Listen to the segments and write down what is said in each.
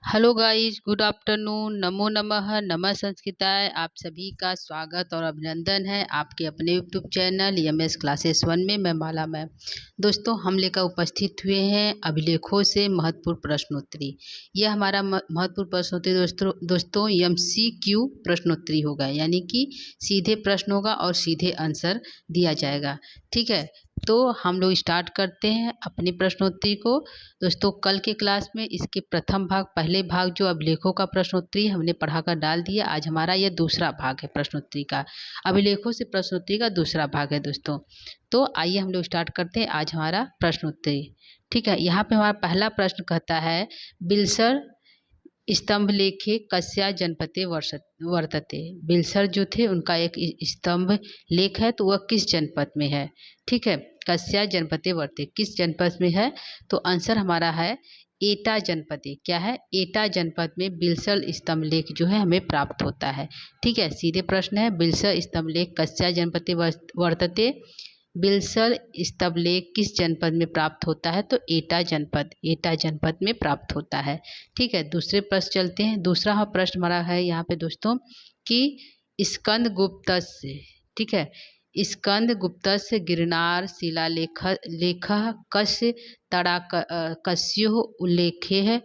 Hello guys, good afternoon. नमो नमः, नमः संस्कृताय। आप सभी का स्वागत और अभिनंदन है आपके अपने यूट्यूब चैनल एमएस क्लासेस 1 में। मैं माला मैम। दोस्तों, हम लेकर उपस्थित हुए हैं अभिलेखों से महत्वपूर्ण प्रश्नोत्तरी। यह हमारा महत्वपूर्ण प्रश्नोत्तरी दोस्तों एमसीक्यू प्रश्नोत्तरी होगा, यानी कि सीधे प्रश्न होगा और सीधे आंसर दिया जाएगा। ठीक है, तो हम लोग स्टार्ट करते हैं अपनी प्रश्नोत्तरी को। दोस्तों, कल के क्लास में इसके प्रथम भाग, पहले भाग जो अभिलेखों का प्रश्नोत्तरी हमने पढ़ाकर डाल दिया। आज हमारा यह दूसरा भाग है प्रश्नोत्तरी का, अभिलेखों से प्रश्नोत्तरी का दूसरा भाग है दोस्तों। तो आइए हम लोग स्टार्ट करते हैं आज हमारा प्रश्नोत्तरी। ठीक है, यहाँ पे हमारा पहला प्रश्न कहता है, बिल्सर स्तंभ लेखे कस्या जनपदे वर्तते। बिल्सर जो थे उनका एक स्तंभ लेख है, तो वह किस जनपद में है। ठीक है, कस्या जनपदे वर्ते, किस जनपद में है। तो आंसर हमारा है एटा जनपदे। क्या है, एटा जनपद में बिल्सर स्तंभ लेख जो है हमें प्राप्त होता है। ठीक है, सीधे प्रश्न है, बिल्सर स्तंभ लेख कस्या जनपदे वर्तते। बिल्सर स्तंभलेख किस जनपद में प्राप्त होता है। तो एटा जनपद में प्राप्त होता है। ठीक है, दूसरे प्रश्न चलते हैं। दूसरा प्रश्न हमारा है यहाँ पे दोस्तों कि स्कंद से, ठीक है, स्कंद गुप्तस्य गिरनार शिलालेख लेख कस्य कस्यो उल्लेखे है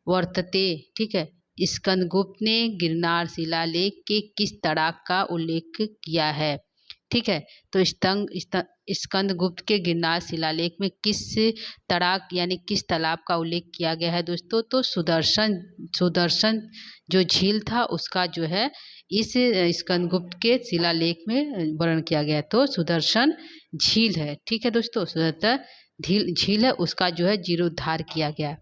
वर्तते। ठीक है, स्कंदगुप्त ने गिरनार शिलालेख के किस तड़ाक का उल्लेख किया है। ठीक है, तो स्कंदगुप्त के गिरनार शिलालेख में किस तड़ाक यानी किस तालाब का उल्लेख किया गया है दोस्तों। तो सुदर्शन जो झील था उसका जो है इस स्कंदगुप्त के शिलालेख में वर्णन किया गया है। तो सुदर्शन झील है। ठीक है दोस्तों, सुदर्शन झील है, उसका जो है जीर्णोद्धार किया गया।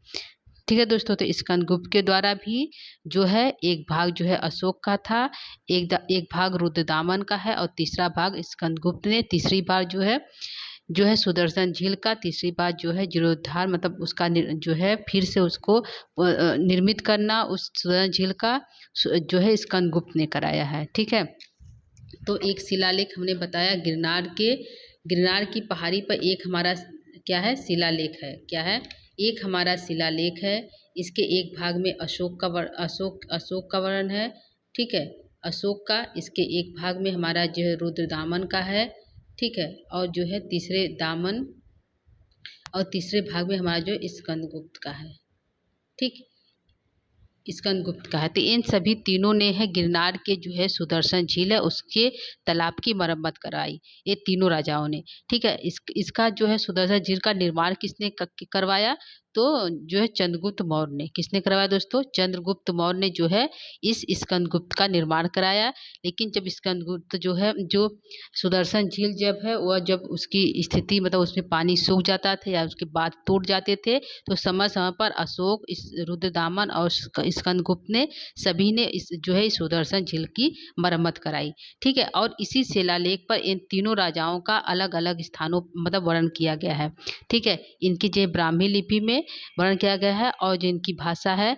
ठीक है दोस्तों, तो स्कंदगुप्त के द्वारा भी जो है एक भाग जो है अशोक का था, एक भाग रुद्रदामन का है, और तीसरा भाग स्कंदगुप्त ने तीसरी बार जो है सुदर्शन झील का तीसरी बार जो है जीर्णोद्धार, मतलब उसका जो है फिर से उसको निर्मित करना उस सुदर्शन झील का जो है स्कंदगुप्त ने कराया है। ठीक है, तो एक शिलालेख हमने बताया गिरनार की पहाड़ी पर एक हमारा क्या है, शिलालेख है। क्या है, एक हमारा शिलालेख है। इसके एक भाग में अशोक का वर्णन है। ठीक है, अशोक का, इसके एक भाग में हमारा जो है रुद्रदामन का है। ठीक है, और जो है तीसरे भाग में हमारा जो स्कंदगुप्त का है। ठीक, स्कंदगुप्त का है। तो इन सभी तीनों ने है गिरनार के जो है सुदर्शन झील है उसके तालाब की मरम्मत कराई, ये तीनों राजाओं ने। ठीक है, इसका जो है सुदर्शन झील का निर्माण किसने करवाया। तो जो है चंद्रगुप्त मौर्य ने। किसने करवाया दोस्तों, चंद्रगुप्त मौर्य ने जो है इस स्कंदगुप्त का निर्माण कराया। लेकिन जब स्कंदगुप्त जो है जो सुदर्शन झील जब उसकी स्थिति, मतलब उसमें पानी सूख जाता था या उसके बाद टूट जाते थे, तो समय समय पर अशोक, रुद्रदामन और स्कंदगुप्त ने सभी ने इस जो है सुदर्शन झील की मरम्मत कराई। ठीक है, और इसी शिलालेख पर इन तीनों राजाओं का अलग अलग स्थानों मतलब वर्णन किया गया है। ठीक है, इनकी जो ब्राह्मी लिपि में वर्णन किया गया है, और जो इनकी भाषा है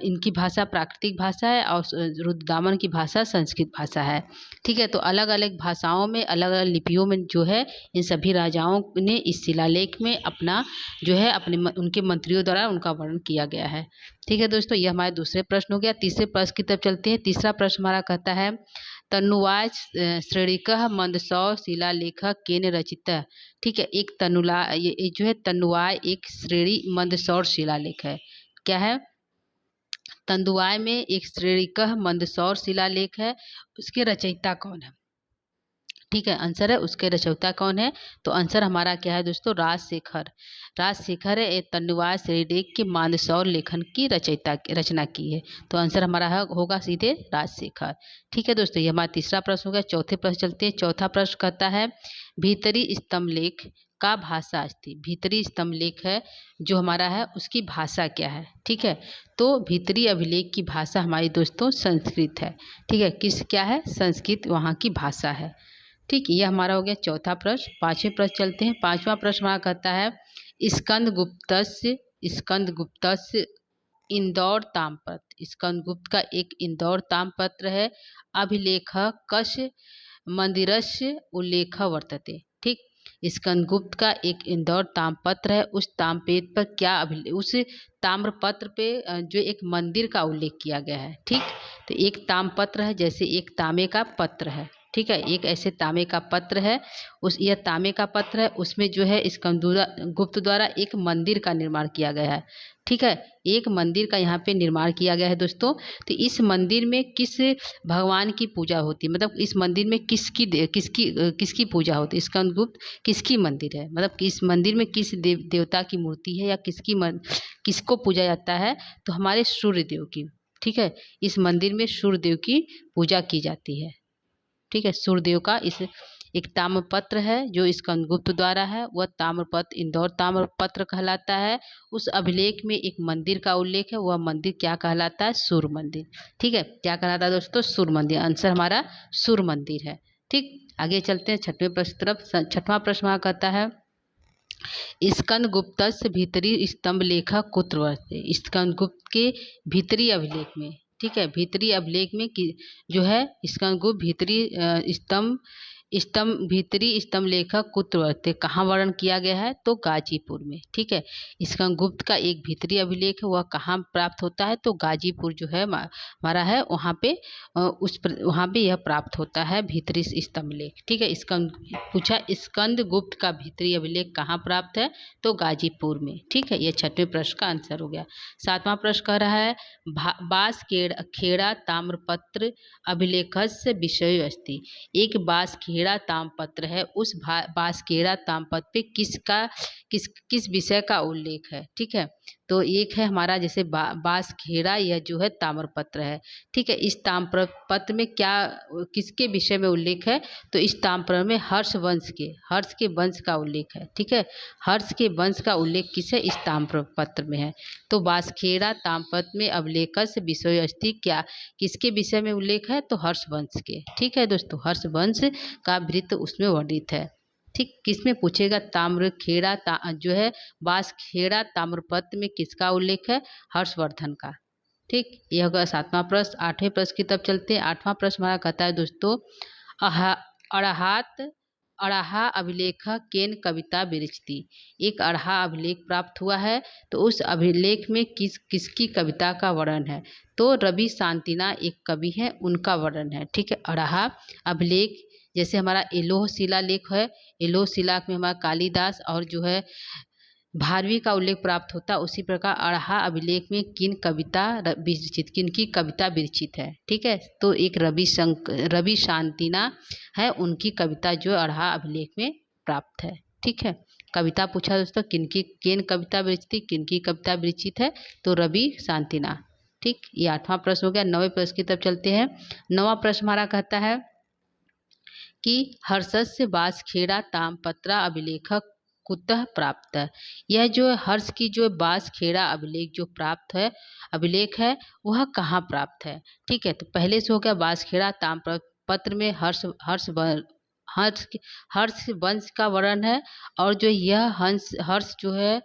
इनकी भाषा प्राकृतिक भाषा है, और रुद्रदामन की भाषा संस्कृत भाषा है। ठीक है, तो अलग अलग भाषाओं में अलग अलग लिपियों में जो है इन सभी राजाओं ने इस शिलालेख में अपना जो है उनके मंत्रियों द्वारा उनका वर्णन किया गया है। ठीक है दोस्तों, ये हमारे दूसरे प्रश्न हो गया। तीसरे प्रश्न की तरफ चलते हैं। तीसरा प्रश्न हमारा कहता है, तनुवाय श्रेणिकः मंदसौर शिलालेख केन रचित। ठीक है, एक ये जो है तनुवाय एक श्रेणी मंदसौर शिलालेख है। क्या है, तंदुआय में एक श्रेणिकः मंदसौर शिलालेख है, उसके रचयिता कौन है। ठीक है, आंसर है उसके रचयिता कौन है। तो आंसर हमारा क्या है दोस्तों, राजशेखर है तनुवाय श्रेणिक के मंदसौर लेखन की रचना की है। तो आंसर हमारा होगा सीधे राजशेखर। ठीक है दोस्तों, ये हमारा तीसरा प्रश्न हो गया। चौथे प्रश्न चलते हैं। चौथा प्रश्न कहता है, भीतरी स्तंभ लेख का भाषा अस्ति। भीतरी स्तंभ लेख है जो हमारा है उसकी भाषा क्या है। ठीक है, तो भीतरी अभिलेख की भाषा हमारी दोस्तों संस्कृत है। ठीक है, क्या है, संस्कृत वहाँ की भाषा है। ठीक, ये हमारा हो गया चौथा प्रश्न। पांचवें प्रश्न चलते हैं। पांचवा प्रश्न हमारा कहता है, स्कंदगुप्तस्य इंदौर ताम्रपत्र। स्कंदगुप्त का एक इंदौर ताम्रपत्र है, अभिलेख कस्य मंदिरस्य उल्लेख वर्तते। ठीक, स्कंदगुप्त का एक इंदौर ताम्रपत्र है, उस ताम्रपत्र पर क्या उस ताम्रपत्र पे जो एक मंदिर का उल्लेख किया गया है। ठीक, तो एक ताम्रपत्र है, जैसे एक तांबे का पत्र है, ठीक है, एक ऐसे तांबे का पत्र है, यह तांबे का पत्र है, उसमें जो है स्कंदगुप्त द्वारा एक मंदिर का निर्माण किया गया है। ठीक है, एक मंदिर का यहाँ पे निर्माण किया गया है दोस्तों। तो इस मंदिर में किस भगवान की पूजा होती है, मतलब इस मंदिर में किसकी पूजा होती है, स्कंदगुप्त किसकी मंदिर है, मतलब इस मंदिर में किस देवता की मूर्ति है या किसको पूजा जाता है, तो हमारे सूर्य देव की। ठीक है, इस मंदिर में सूर्य देव की पूजा की जाती है। ठीक है, सूर्यदेव का इस एक ताम्रपत्र है जो स्कंदगुप्त द्वारा है, वह ताम्रपत्र इंदौर ताम्रपत्र कहलाता है। उस अभिलेख में एक मंदिर का उल्लेख है, वह मंदिर क्या कहलाता है, सूर्य मंदिर। ठीक है, क्या कहलाता है दोस्तों, सूर्य मंदिर। आंसर हमारा सूर्य मंदिर है। ठीक, आगे चलते हैं छठवें प्रश्न तरफ। छठवां प्रश्न वहाँ कहता है स्कंदगुप्तस्य भीतरी स्तंभ लेख कुत्र वर्तते। स्कंदगुप्त के भीतरी अभिलेख में, ठीक है, भीतरी अभिलेख में जो है स्कंदगुप्त भीतरी स्तंभ लेखक कुत्र वर्तते, कहाँ वर्णन किया गया है, तो गाजीपुर में। ठीक है, स्कंदगुप्त का एक भीतरी अभिलेख है, वह कहाँ प्राप्त होता है, तो गाजीपुर जो है हमारा है, वहाँ पे वहाँ पे यह प्राप्त होता है भीतरी स्तंभ लेख। ठीक है, पूछा स्कंदगुप्त का भीतरी अभिलेख कहाँ प्राप्त है, तो गाजीपुर में। ठीक है, यह छठवें प्रश्न का आंसर हो गया। सातवां प्रश्न कह रहा है बांसखेड़ा ताम्रपत्र अभिलेखस्य विषय अस्ति। एक बांसखेड़ा ताम्रपत्र है, उस बांसखेड़ा ताम्रपत्र पे किस विषय का उल्लेख है। ठीक है, तो एक है हमारा जैसे बांसखेड़ा, यह जो है ताम्रपत्र है। ठीक है, इस ताम्रपत्र में क्या किसके विषय में उल्लेख है, तो इस ताम्रपत्र में हर्ष के वंश का उल्लेख है। ठीक है, हर्ष के वंश का उल्लेख किस है, इस ताम्रपत्र में है। तो बांसखेड़ा ताम्रपत्र में अभिलेखस्य विषय अस्ति, क्या किसके विषय में उल्लेख है, तो हर्ष वंश के। ठीक है दोस्तों, हर्ष वंश का वृत्त उसमें वर्णित है। ठीक, किसमें पूछेगा, ताम्रखेड़ा जो है बांसखेड़ा ताम्रपत्र में किसका उल्लेख है, हर्षवर्धन का। ठीक, यह होगा सातवां प्रश्न। आठवें प्रश्न की तरफ चलते हैं। आठवां प्रश्न हमारा कहता है दोस्तों अड़हा अभिलेख केन कविता विरचिति। एक अड़हा अभिलेख प्राप्त हुआ है, तो उस अभिलेख में किसकी कविता का वर्णन है, तो रवि शांतिना एक कवि है, उनका वर्णन है। ठीक है, अड़हा अभिलेख जैसे हमारा एलोह शिलालेख है, एलोह शिला में हमारा कालिदास और जो है भारवी का उल्लेख प्राप्त होता है, उसी प्रकार अड़हा अभिलेख में किन की कविता विरचित है। ठीक है, तो एक रवि शांतिना है, उनकी कविता जो अड़हा अभिलेख में प्राप्त है। ठीक है, कविता पूछा दोस्तों किन कविता विरचित, किनकी कविता विरचित है, तो रवि शांतिना। ठीक, ये आठवां प्रश्न हो गया। नौवें प्रश्न की तरफ चलते हैं। नौवां प्रश्न हमारा कहता है कि हर्षस्य बांसखेड़ा ताम्रपत्र अभिलेख कुतः प्राप्त है। यह जो हर्ष की जो बांसखेड़ा अभिलेख जो प्राप्त है अभिलेख है, वह कहाँ प्राप्त है। ठीक है, तो पहले से हो गया बांसखेड़ा ताम्रपत्र में हर्ष वंश का वर्णन है, और जो यह हर्ष जो है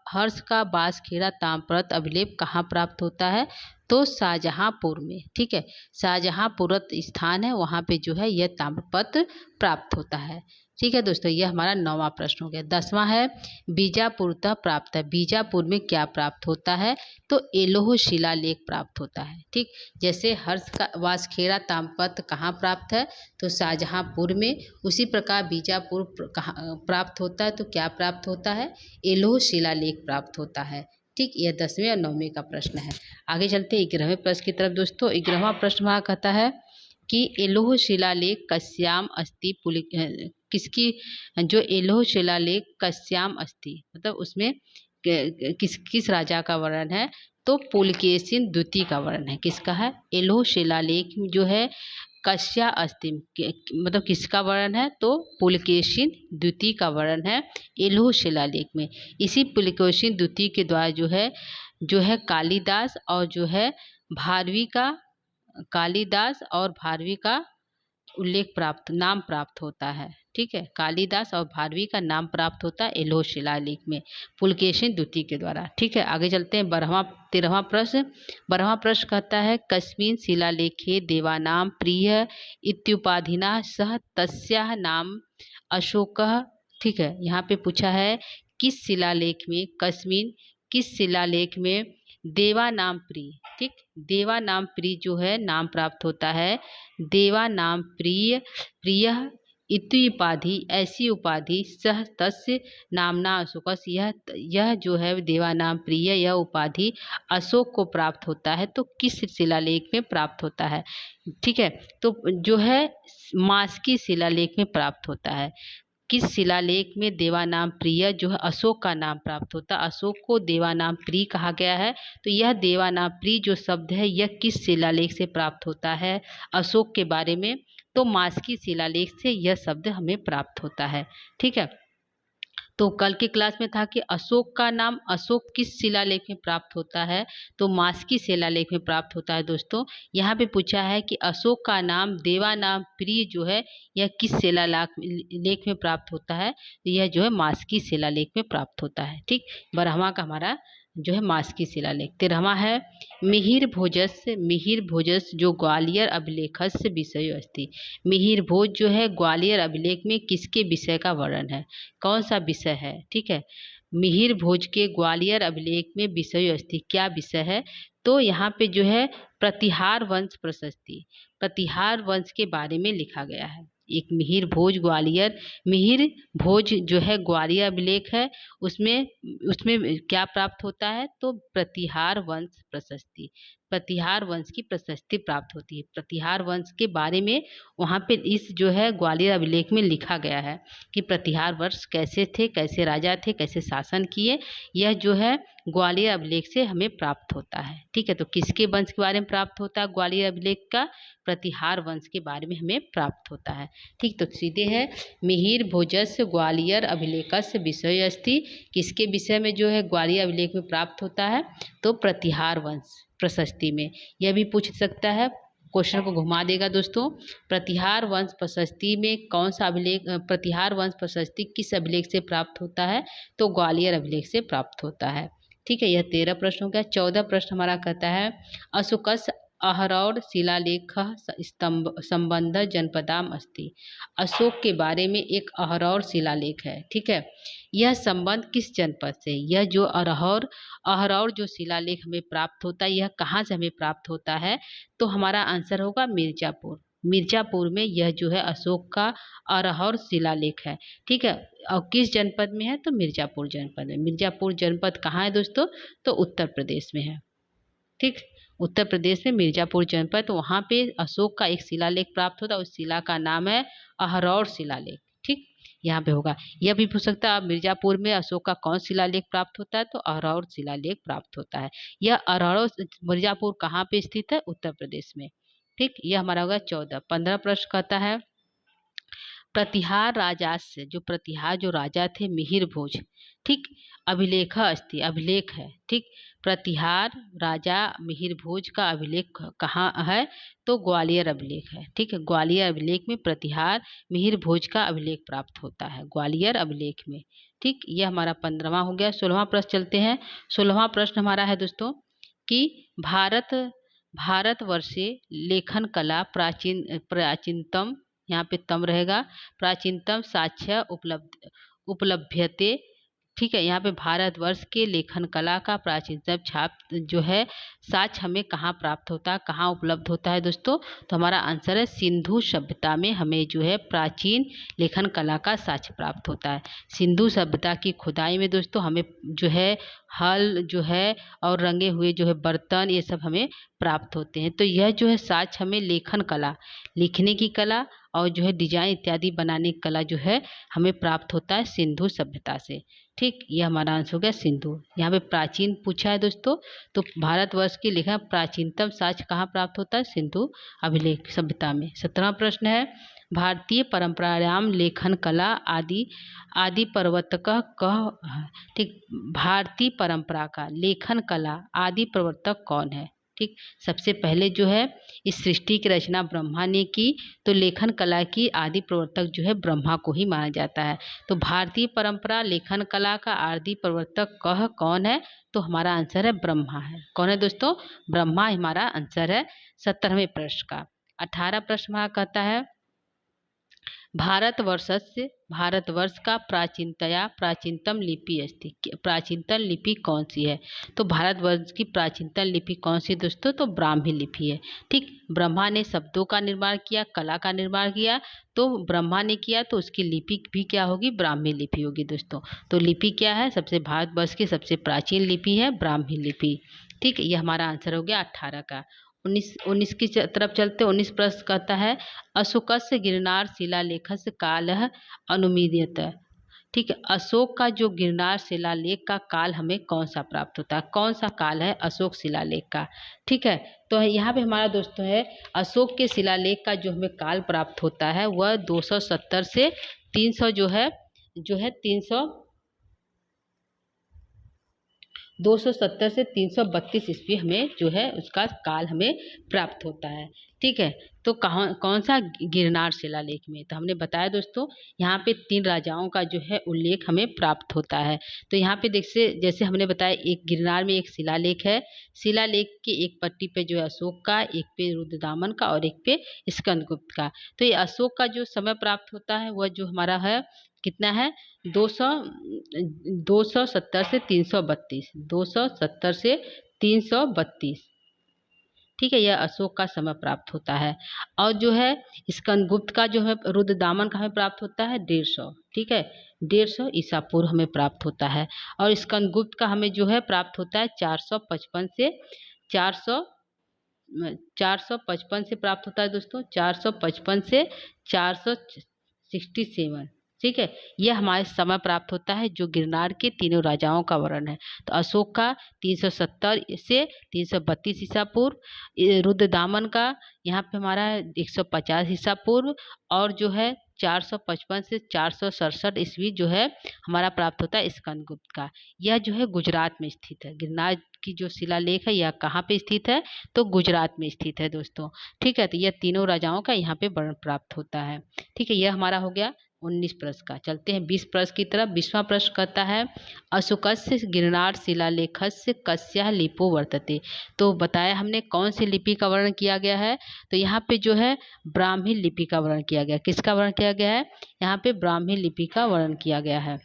हर्ष का बांसखेड़ा ताम्रपत्र अभिलेख कहाँ प्राप्त होता है, तो शाहजहांपुर में। ठीक है, शाहजहांपुर स्थान है, वहाँ पे जो है यह ताम्रपत्र प्राप्त होता है। ठीक है दोस्तों, यह हमारा नौवां प्रश्न हो गया। 10वां है बीजापुरतः प्राप्त है। बीजापुर में क्या प्राप्त होता है, तो एलोह शिलालेख प्राप्त होता है। ठीक, जैसे हर्ष का बांसखेड़ा ताम्रपत्र कहाँ प्राप्त है, तो शाहजहांपुर में, उसी प्रकार बीजापुर प्राप्त होता है, तो क्या प्राप्त होता है, एलोह शिलालेख प्राप्त होता है। ठीक, यह 10वें और 9वें का प्रश्न है। आगे चलते 11वें प्रश्न की तरफ दोस्तों। 11वां प्रश्न वहाँ कहता है कि एलोह शिलालेख कस्याम अस्ति किसकी, जो एलोह शिलालेख कस्याम अस्ति, मतलब उसमें किस राजा का वर्णन है, तो पुलकेशिन द्वितीय का वर्णन है। किसका है, एलोह शिलालेख जो है कस्या अस्ति, मतलब किसका वर्णन है, तो पुलकेशिन द्वितीय का वर्णन है एलोह शिलालेख में। इसी पुलकेशिन द्वितीय के द्वारा जो है कालिदास और जो है भारवी का उल्लेख नाम प्राप्त होता है। ठीक है, कालिदास और भारवी का नाम प्राप्त होता है एलोह शिलालेख में पुलकेशिन द्वितीय के द्वारा। ठीक है, आगे चलते हैं 13वां प्रश्न। 12वां प्रश्न कहता है कस्मिन् शिलालेखे देवानां प्रिय इत्युपाधिना सह तस्याः नाम अशोकः, ठीक है। यहाँ पे पूछा है किस शिलालेख में, कस्मिन किस शिलालेख में देवा नाम प्रिय, ठीक, देवा नाम प्रिय जो है नाम प्राप्त होता है, देवा नाम प्रिय प्रिय इति उपाधि, ऐसी उपाधि सह तस्य नामना अशोकस, यह जो है देवा नाम प्रिय, यह उपाधि अशोक को प्राप्त होता है। तो किस शिलालेख में प्राप्त होता है, ठीक है। तो जो है मास्की शिलालेख में प्राप्त होता है। किस शिलालेख में देवानाम प्रिय जो है अशोक का नाम प्राप्त होता है, अशोक को देवानाम प्रिय कहा गया है। तो यह देवानाम प्रिय जो शब्द है यह किस शिलालेख से प्राप्त होता है, अशोक के बारे में, तो मास्की शिलालेख से यह शब्द हमें प्राप्त होता है, ठीक है। तो कल की क्लास में था कि अशोक का नाम अशोक किस शिलालेख में प्राप्त होता है, तो मास्की शिलालेख में प्राप्त होता है दोस्तों। यहाँ पे पूछा है कि अशोक का नाम देवा नाम प्रिय जो है यह किस शिलालेख में प्राप्त होता है, तो यह जो है मास्की शिलालेख में प्राप्त होता है, ठीक। 12वां का हमारा जो है मास्की शिलालेख। 13वां है मिहिर भोजस जो ग्वालियर अभिलेखस्य विषय अस्ति, मिहिर भोज जो है ग्वालियर अभिलेख में किसके विषय का वर्णन है, कौन सा विषय है, ठीक है। मिहिर भोज के ग्वालियर अभिलेख में विषय अस्ति, क्या विषय है, तो यहाँ पे जो है प्रतिहार वंश प्रशस्ति, प्रतिहार वंश के बारे में लिखा गया है। एक मिहिर भोज ग्वालियर, मिहिर भोज जो है ग्वालियर अभिलेख है, उसमें उसमें क्या प्राप्त होता है, तो प्रतिहार वंश प्रशस्ति, प्रतिहार वंश की प्रशस्ति प्राप्त होती है। प्रतिहार वंश के बारे में वहाँ पे इस जो है ग्वालियर अभिलेख में लिखा गया है कि प्रतिहार वंश कैसे थे, कैसे राजा थे, कैसे शासन किए, यह जो है ग्वालियर अभिलेख से हमें प्राप्त होता है, ठीक है। तो किसके वंश के बारे में प्राप्त होता है, ग्वालियर अभिलेख का प्रतिहार वंश के बारे में हमें प्राप्त होता है, ठीक। तो सीधे है मिहिर भोजस्य ग्वालियर अभिलेखस्य विषय अस्ति, किसके विषय में जो है ग्वालियर अभिलेख में प्राप्त होता है, तो प्रतिहार वंश प्रशस्ति में। यह भी पूछ सकता है, क्वेश्चन को घुमा देगा दोस्तों। प्रतिहार वंश प्रशस्ति में कौन सा अभिलेख, प्रतिहार वंश प्रशस्ति किस अभिलेख से प्राप्त होता है, तो ग्वालियर अभिलेख से प्राप्त होता है, ठीक है। यह 13 प्रश्न हो गया। 14 प्रश्न हमारा कहता है अशोकस्य अहरौर शिलालेख स्तंभ संबंध जनपदाम अस्ति, अशोक के बारे में एक अहरौर शिलालेख है, ठीक है। यह संबंध किस जनपद से, यह जो अहरौर जो शिलालेख हमें प्राप्त होता है यह कहाँ से हमें प्राप्त होता है, तो हमारा आंसर होगा मिर्जापुर, मिर्जापुर में यह जो है अशोक का अरहौर शिलालेख है, ठीक है। और किस जनपद में है, तो मिर्जापुर जनपद में। मिर्जापुर जनपद कहाँ है दोस्तों, तो उत्तर प्रदेश में है, ठीक। उत्तर प्रदेश में मिर्जापुर जनपद, तो वहाँ पे अशोक का एक शिलालेख प्राप्त होता है, उस शिला का नाम है अहरौर शिलालेख, ठीक। यहाँ पे होगा। यह भी पूछ सकता है मिर्जापुर में अशोक का कौन शिलालेख प्राप्त होता है, तो अहरौर शिलालेख प्राप्त होता है। यह अहरौर मिर्जापुर कहाँ पे स्थित है, उत्तर प्रदेश में, ठीक। यह हमारा होगा 14। 15 प्रश्न कहता है प्रतिहार राजास्य, जो प्रतिहार जो राजा थे मिहिर भोज, ठीक, अभिलेख अस्ति, अभिलेख है, ठीक। प्रतिहार राजा मिहिर भोज का अभिलेख कहाँ है, तो ग्वालियर अभिलेख है, ठीक है। ग्वालियर अभिलेख में प्रतिहार मिहिर भोज का अभिलेख प्राप्त होता है, ग्वालियर अभिलेख में, ठीक। यह हमारा 15वां हो गया। 16वां प्रश्न चलते हैं। 16वां प्रश्न हमारा है दोस्तों कि भारतवर्षे लेखन कला प्राचीनतम, यहाँ पे तम रहेगा, प्राचीनतम साक्ष्य उपलभ्यते, ठीक है। यहाँ पे भारतवर्ष के लेखन कला का प्राचीनतम छाप जो है साक्ष्य हमें कहाँ प्राप्त होता है, कहाँ उपलब्ध होता है दोस्तों, तो हमारा आंसर है सिंधु सभ्यता में हमें जो है प्राचीन लेखन कला का साक्ष्य प्राप्त होता है। सिंधु सभ्यता की खुदाई में दोस्तों हमें जो है हल जो है और रंगे हुए जो है बर्तन, ये सब हमें प्राप्त होते हैं। तो यह जो है साक्ष्य हमें लेखन कला, लिखने की कला और जो है डिजाइन इत्यादि बनाने की कला जो है हमें प्राप्त होता है सिंधु सभ्यता से, ठीक। ये हमारा आंसर हो गया सिंधु। यहाँ पे प्राचीन पूछा है दोस्तों, तो भारतवर्ष की लेखा प्राचीनतम साक्ष्य कहाँ प्राप्त होता है, सिंधु अभिलेख सभ्यता में। 17वां प्रश्न है भारतीय परंपरायाम लेखन कला आदि प्रवर्तक कह, ठीक। भारतीय परंपरा का लेखन कला आदि प्रवर्तक कौन है, ठीक। सबसे पहले जो है इस सृष्टि की रचना ब्रह्मा ने की, तो लेखन कला की आदि प्रवर्तक जो है ब्रह्मा को ही माना जाता है। तो भारतीय परंपरा लेखन कला का आदि प्रवर्तक कह कौन है, तो हमारा आंसर है ब्रह्मा है। कौन है दोस्तों, ब्रह्मा हमारा आंसर है 17वें प्रश्न का। 18 प्रश्न हमारा कहता है भारतवर्षस्य भारतवर्ष का प्राचीनतया प्राचीनतम लिपि अस्ति। प्राचीनतम लिपि कौन सी है? तो भारतवर्ष की प्राचीनतम लिपि कौन सी दोस्तों? तो ब्राह्मी लिपि है। ठीक, ब्रह्मा ने शब्दों का निर्माण किया, कला का निर्माण किया, तो ब्रह्मा ने किया तो उसकी लिपि भी क्या होगी? ब्राह्मी लिपि होगी दोस्तों। तो लिपि क्या है? सबसे भारतवर्ष की सबसे प्राचीन लिपि है ब्राह्मी लिपि। ठीक, ये हमारा आंसर हो गया 18 का। 19 की तरफ चलते। 19 प्रश्न कहता है अशोकस्य गिरनार शिलालेखस्य कालः अनुमीयत। ठीक है, अशोक का जो गिरनार शिलालेख का काल हमें कौन सा प्राप्त होता है? कौन सा काल है अशोक शिलालेख का? ठीक है, तो यहाँ पे हमारा दोस्तों है अशोक के शिलालेख का जो हमें काल प्राप्त होता है वह 270 से 300 जो है 270 से 332 ईस्वी हमें जो है उसका काल हमें प्राप्त होता है। ठीक है, तो कहाँ कौन सा? गिरनार शिलालेख में। तो हमने बताया दोस्तों यहाँ पे 3 राजाओं का जो है उल्लेख हमें प्राप्त होता है। तो यहाँ पे देखिए जैसे हमने बताया एक गिरनार में एक शिलालेख है। शिलालेख की एक पट्टी पे जो है अशोक का, एक पे रुद्रदामन का और एक पे स्कंदगुप्त का। तो ये अशोक का जो समय प्राप्त होता है वह जो हमारा है कितना है? 270 से 332। 270 से 332। ठीक है, यह अशोक का समय प्राप्त होता है। और जो है स्कंदगुप्त का जो है रुद्रदामन का हमें प्राप्त होता है 150। ठीक है, 150 ईसा पूर्व हमें प्राप्त होता है। और स्कंदगुप्त का हमें जो है प्राप्त होता है 455 से 400 455 से प्राप्त होता है दोस्तों। 455 से 467। ठीक है, यह हमारे समय प्राप्त होता है जो गिरनार के तीनों राजाओं का वर्णन है। तो अशोक का 370 से 332 ईसा पूर्व, रुद्रदामन का यहाँ पे हमारा है 150 ईसा पूर्व, और जो है 455 से 467 ईस्वी जो है हमारा प्राप्त होता है स्कंदगुप्त का। यह जो है गुजरात में स्थित है। गिरनार की जो शिलालेख है यह कहाँ पे स्थित है? तो गुजरात में स्थित है दोस्तों। ठीक है, तो यह तीनों राजाओं का यहाँ पे वर्णन प्राप्त होता है। ठीक है, यह हमारा हो गया 19 प्रश्न का। चलते हैं 20 प्रश्न की तरफ। 20वां प्रश्न कहता है अशोकस्य गिरनार शिलालेखस्य कस्याः लिपो वर्तते। तो बताया हमने कौन सी लिपि का वर्णन किया गया है? तो यहाँ पे जो है ब्राह्मी लिपि का वर्णन किया गया। किसका वर्णन किया गया है? यहाँ पे ब्राह्मी लिपि का वर्णन किया गया है।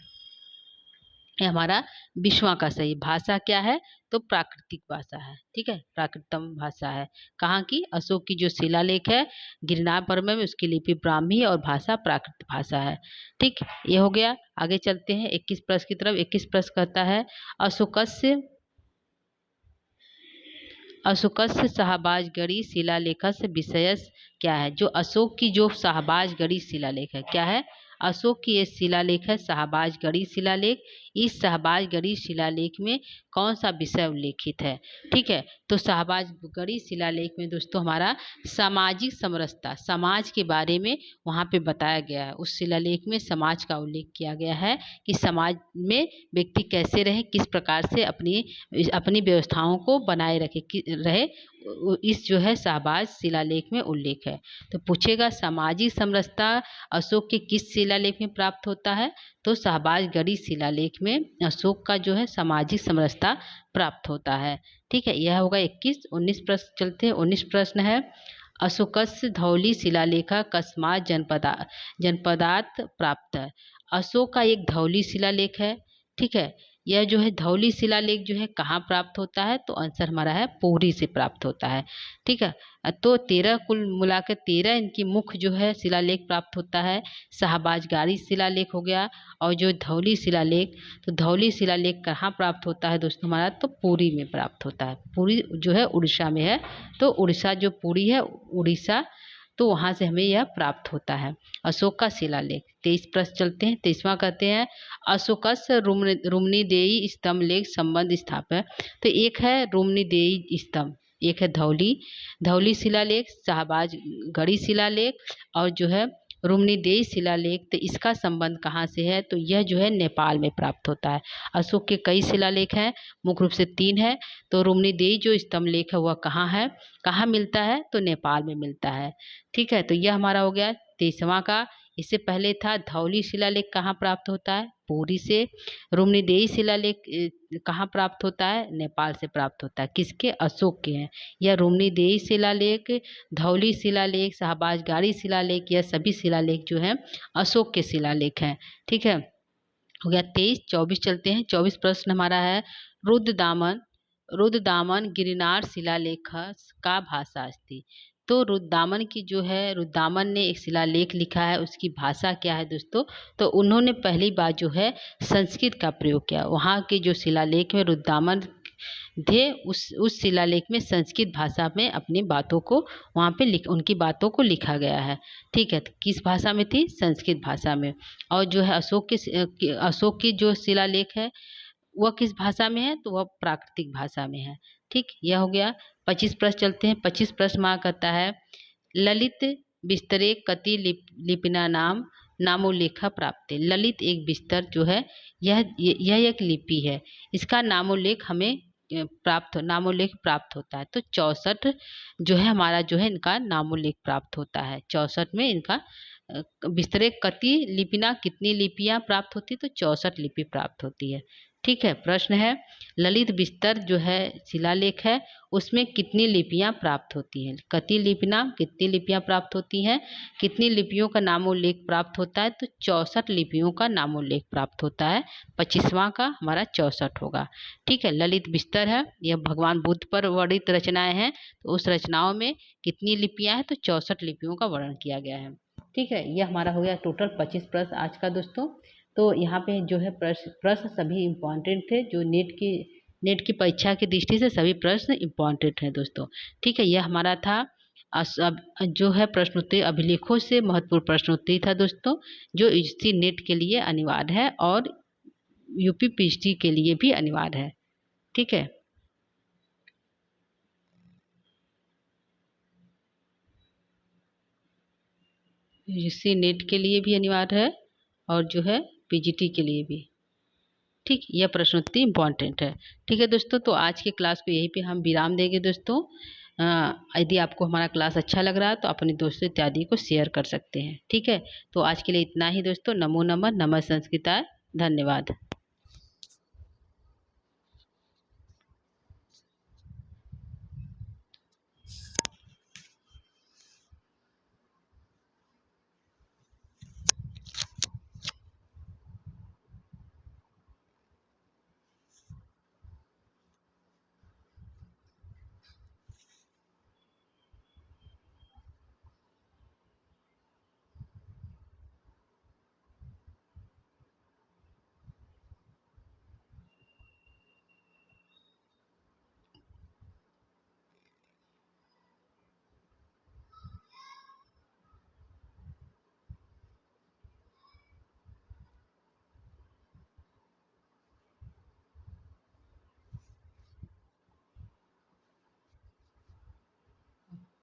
ये हमारा 20वां का सही। भाषा क्या है? तो प्राकृतिक भाषा है। ठीक है, प्राकृतम भाषा है। कहाँ की? अशोक की जो शिलालेख है गिरनार पर्वत में उसकी लिपि ब्राह्मी है और भाषा प्राकृत भाषा है। ठीक, ये हो गया। आगे चलते हैं 21 प्रश्न की तरफ। 21 प्रश्न कहता है अशोकस्य शाहबाजगढ़ी शिलालेखस्य विषयस क्या है? जो अशोक की जो शाहबाजगढ़ी शिलालेख है क्या है? अशोक की ये शिलालेख है शाहबाजगढ़ी शिलालेख। इस शाहबाजगढ़ी शिलालेख में कौन सा विषय उल्लेखित है? ठीक है, तो शाहबाजगढ़ी शिलालेख में दोस्तों हमारा सामाजिक समरसता, समाज के बारे में वहाँ पे बताया गया है। उस शिलालेख में समाज का उल्लेख किया गया है कि समाज में व्यक्ति कैसे रहे, किस प्रकार से अपनी व्यवस्थाओं को बनाए रहे, इस जो है शाहबाज शिलालेख में उल्लेख है। तो पूछेगा सामाजिक समरसता अशोक के किस शिलालेख में प्राप्त होता है? तो शाहबाजगढ़ी शिलालेख में अशोक का जो है सामाजिक समरसता प्राप्त होता है। ठीक है, यह होगा 21। 19 प्रश्न चलते हैं। 19 प्रश्न है अशोकस्य धौली शिलालेखा कस्मात् जनपदात् प्राप्त है। अशोक का एक धौली शिलालेख है। ठीक है, यह जो है धौली शिलालेख जो है कहाँ प्राप्त होता है? तो आंसर हमारा है पुरी से प्राप्त होता है। ठीक है, तो 13 कुल मिलाकर 13 इनकी मुख्य जो है शिलालेख प्राप्त होता है। शाहबाजगढ़ी शिलालेख हो गया, और जो धौली शिलालेख, तो धौली शिलालेख कहाँ प्राप्त होता है दोस्तों हमारा? तो पुरी में प्राप्त होता है। पुरी जो है उड़ीसा में है। तो उड़ीसा जो पुरी है उड़ीसा, तो वहाँ से हमें यह प्राप्त होता है अशोक का शिलालेख। 23 प्रश्न चलते हैं। 23वां कहते हैं अशोकस्य रुम्नीदेयी स्तंभ लेख संबंध स्थापय। तो एक है रुम्नीदेयी स्तंभ, एक है धौली शिलालेख, शाहबाजगढ़ी शिलालेख, और जो है रुम्नीदेयी शिलालेख। तो इसका संबंध कहाँ से है? तो यह जो है नेपाल में प्राप्त होता है। अशोक के कई शिलालेख हैं, मुख्य रूप से 3 है। तो रुम्नीदेयी जो स्तंभ लेख है वह कहाँ है, कहाँ मिलता है? तो नेपाल में मिलता है। ठीक है, तो यह हमारा हो गया 23वां का। इससे पहले था धौली शिलालेख कहाँ प्राप्त होता है? पुरी से। रुक्मिणीदेही शिलालेख कहाँ प्राप्त होता है? नेपाल से प्राप्त होता है। किसके? अशोक के हैं। यह रुक्मिणीदेही शिलालेख, धौली शिलालेख, शाहबाजगारी शिलालेख, यह सभी शिलालेख जो है अशोक के शिलालेख हैं। ठीक है, हो गया 23। 24 चलते हैं। 24 प्रश्न हमारा है, रुद्रदामन गिरनार शिलालेख का भाषा अस्ति। तो रुद्रदामन की जो है, रुद्रदामन ने एक शिलालेख लिखा है, उसकी भाषा क्या है दोस्तों? तो उन्होंने पहली बार जो है संस्कृत का प्रयोग किया। वहाँ के जो शिलालेख में रुद्रदामन थे, उस शिलालेख में संस्कृत भाषा में अपनी बातों को वहाँ पे उनकी बातों को लिखा गया है। ठीक है, तो किस भाषा में थी? संस्कृत भाषा में। और जो है अशोक की जो शिलालेख है वह किस भाषा में है? तो वह प्राकृतिक भाषा में है। ठीक, यह हो गया। 25 प्रश्न चलते हैं। 25 प्रश्न माँ कहता है, ललित बिस्तरे कति लिपिना नाम नामोल्लेखा प्राप्त। ललित एक बिस्तर जो है यह एक लिपि है, इसका नामोल्लेख हमें नामोल्लेख प्राप्त होता है। तो 64 जो है हमारा जो है इनका नामोल्लेख प्राप्त होता है। 64 में इनका बिस्तरे कति लिपिना, कितनी लिपियां प्राप्त होती? तो 64 लिपि प्राप्त होती है। ठीक है, प्रश्न है, ललित बिस्तर जो है शिलालेख है, उसमें कितनी लिपियां प्राप्त होती हैं? कति लिपिना, कितनी लिपियां प्राप्त होती हैं? कितनी लिपियों का नामोल्लेख प्राप्त होता है? तो 64 लिपियों का नामोल्लेख प्राप्त होता है। 25वां का हमारा 64 होगा। ठीक है, ललित बिस्तर है, यह भगवान बुद्ध पर वर्णित रचनाएं हैं। तो उस रचनाओं में कितनी लिपियां हैं? तो 64 लिपियों का वर्णन किया गया है। ठीक है, यह हमारा हो गया टोटल 25 प्रश्न आज का दोस्तों। तो यहाँ पे जो है प्रश्न सभी इम्पॉर्टेंट थे, जो नेट की परीक्षा की दृष्टि से सभी प्रश्न इम्पॉर्टेंट हैं दोस्तों। ठीक है, यह हमारा था जो है प्रश्नोत्तरी अभिलेखों से महत्वपूर्ण प्रश्नोत्तरी था दोस्तों, जो यूजीसी नेट के लिए अनिवार्य है और यूपी पीएचडी के लिए भी अनिवार्य है। ठीक है, यूजीसी नेट के लिए भी अनिवार्य है और जो है पीजीटी के लिए भी। ठीक, यह प्रश्नोत्तरी इम्पॉर्टेंट है। ठीक है दोस्तों, तो आज के क्लास को यहीं पे हम विराम देंगे दोस्तों। यदि आपको हमारा क्लास अच्छा लग रहा है तो अपने दोस्तों इत्यादि को शेयर कर सकते हैं। ठीक है, तो आज के लिए इतना ही दोस्तों। नमो नमः, नमः संस्कृताय, धन्यवाद।